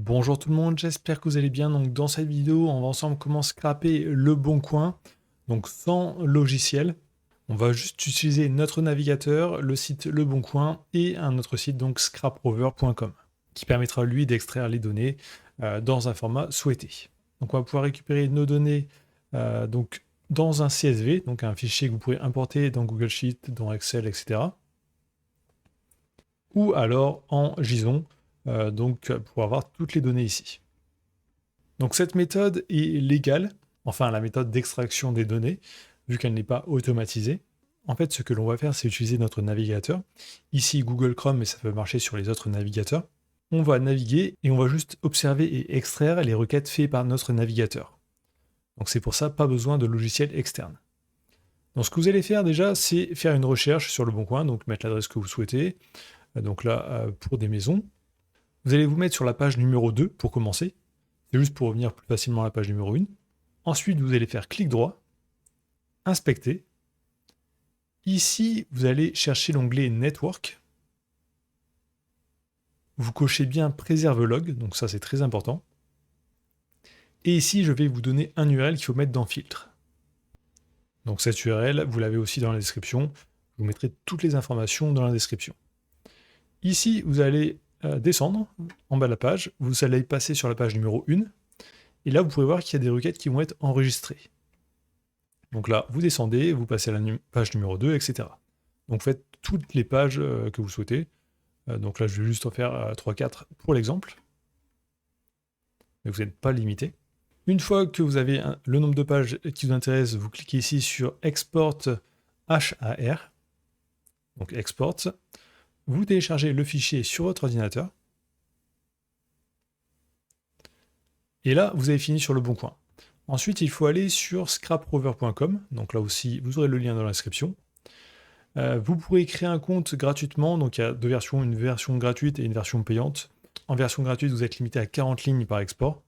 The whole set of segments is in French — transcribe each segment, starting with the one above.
Bonjour tout le monde, j'espère que vous allez bien. Donc dans cette vidéo, on va ensemble comment scraper Le Bon Coin, donc sans logiciel. On va juste utiliser notre navigateur, le site Le Bon Coin et un autre site, donc scraprover.com, qui permettra lui d'extraire les données dans un format souhaité. Donc on va pouvoir récupérer nos données donc dans un CSV, donc un fichier que vous pourrez importer dans Google Sheet, dans Excel, etc. Ou alors en JSON, donc pour avoir toutes les données ici. Donc cette méthode est légale, enfin la méthode d'extraction des données, vu qu'elle n'est pas automatisée. En fait, ce que l'on va faire, c'est utiliser notre navigateur. Ici Google Chrome, mais ça peut marcher sur les autres navigateurs. On va naviguer et on va juste observer et extraire les requêtes faites par notre navigateur. Donc c'est pour ça, pas besoin de logiciel externe. Donc ce que vous allez faire déjà, c'est faire une recherche sur Le Bon Coin, donc mettre l'adresse que vous souhaitez. Donc là, pour des maisons. Vous allez vous mettre sur la page numéro 2 pour commencer. C'est juste pour revenir plus facilement à la page numéro 1. Ensuite, vous allez faire clic droit, inspecter. Ici, vous allez chercher l'onglet Network. Vous cochez bien Préserve log, donc ça c'est très important. Et ici, je vais vous donner un URL qu'il faut mettre dans Filtre. Donc cette URL, vous l'avez aussi dans la description. Je vous mettrai toutes les informations dans la description. Ici, vous allez descendre en bas de la page, vous allez passer sur la page numéro 1, et là vous pouvez voir qu'il y a des requêtes qui vont être enregistrées. Donc là, vous descendez, vous passez à la page numéro 2, etc. Donc faites toutes les pages que vous souhaitez. Donc là, je vais juste en faire 3-4 pour l'exemple. Mais vous n'êtes pas limité. Une fois que vous avez le nombre de pages qui vous intéresse, vous cliquez ici sur Export HAR. Donc Export. Vous téléchargez le fichier sur votre ordinateur. Et là, vous avez fini sur Le Bon Coin. Ensuite, il faut aller sur scraprover.com. Donc là aussi, vous aurez le lien dans la description. Vous pourrez créer un compte gratuitement. Donc il y a deux versions, une version gratuite et une version payante. En version gratuite, vous êtes limité à 40 lignes par export.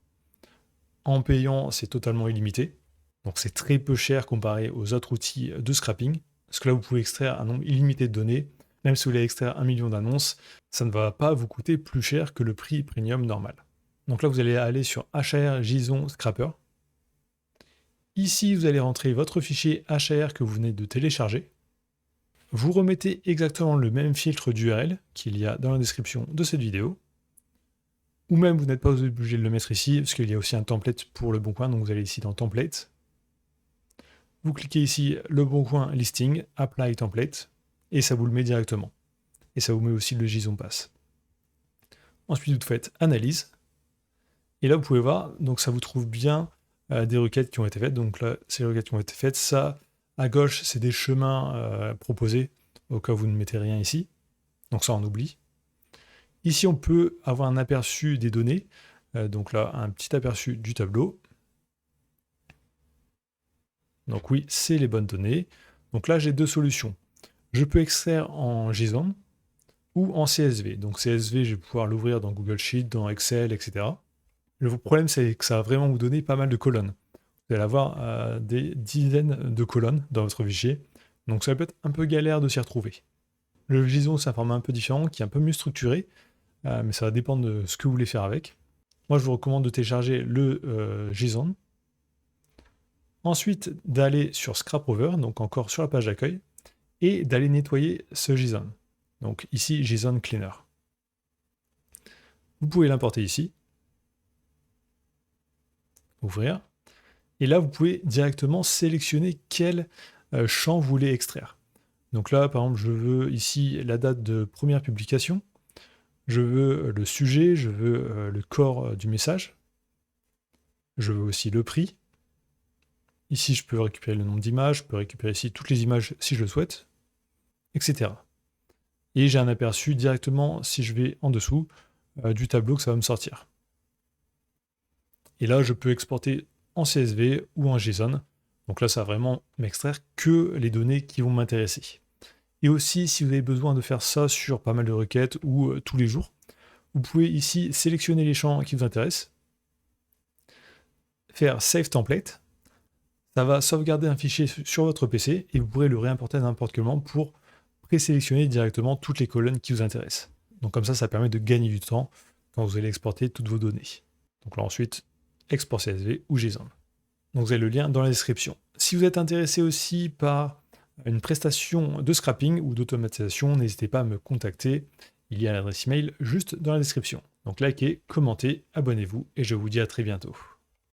En payant, c'est totalement illimité. Donc c'est très peu cher comparé aux autres outils de scrapping. Parce que là, vous pouvez extraire un nombre illimité de données. Même si vous voulez extraire 1 million d'annonces, ça ne va pas vous coûter plus cher que le prix premium normal. Donc là, vous allez aller sur HAR JSON Scrapper. Ici, vous allez rentrer votre fichier HAR que vous venez de télécharger. Vous remettez exactement le même filtre d'URL qu'il y a dans la description de cette vidéo. Ou même, vous n'êtes pas obligé de le mettre ici, parce qu'il y a aussi un template pour Le Bon Coin, donc vous allez ici dans Template. Vous cliquez ici Le Bon Coin Listing, Apply Template, et ça vous le met directement. Et ça vous met aussi le JSON Pass. Ensuite, vous faites Analyse. Et là, vous pouvez voir, donc ça vous trouve bien des requêtes qui ont été faites. Donc là, c'est les requêtes qui ont été faites. Ça, à gauche, c'est des chemins proposés, au cas où vous ne mettez rien ici. Donc ça, on oublie. Ici, on peut avoir un aperçu des données. Donc là, un petit aperçu du tableau. Donc oui, c'est les bonnes données. Donc là, j'ai deux solutions. Je peux extraire en JSON ou en CSV. Donc CSV, je vais pouvoir l'ouvrir dans Google Sheet, dans Excel, etc. Le problème, c'est que ça va vraiment vous donner pas mal de colonnes. Vous allez avoir des dizaines de colonnes dans votre fichier. Donc ça peut être un peu galère de s'y retrouver. Le JSON, c'est un format un peu différent, qui est un peu mieux structuré, mais ça va dépendre de ce que vous voulez faire avec. Moi, je vous recommande de télécharger le JSON. Ensuite, d'aller sur Scraprover, donc encore sur la page d'accueil, et d'aller nettoyer ce JSON. Donc ici, JSON Cleaner. Vous pouvez l'importer ici. Ouvrir. Et là, vous pouvez directement sélectionner quel champ vous voulez extraire. Donc là, par exemple, je veux ici la date de première publication. Je veux le sujet, je veux le corps du message. Je veux aussi le prix. Ici, je peux récupérer le nombre d'images, je peux récupérer ici toutes les images si je le souhaite, etc. Et j'ai un aperçu directement, si je vais en dessous, du tableau que ça va me sortir. Et là, je peux exporter en CSV ou en JSON. Donc là, ça va vraiment m'extraire que les données qui vont m'intéresser. Et aussi, si vous avez besoin de faire ça sur pas mal de requêtes ou tous les jours, vous pouvez ici sélectionner les champs qui vous intéressent, faire Save Template. Ça va sauvegarder un fichier sur votre PC et vous pourrez le réimporter à n'importe quel moment pour présélectionner directement toutes les colonnes qui vous intéressent. Donc comme ça permet de gagner du temps quand vous allez exporter toutes vos données. Donc là ensuite, export CSV ou JSON. Donc vous avez le lien dans la description. Si vous êtes intéressé aussi par une prestation de scrapping ou d'automatisation, n'hésitez pas à me contacter. Il y a l'adresse email juste dans la description. Donc likez, commentez, abonnez-vous et je vous dis à très bientôt.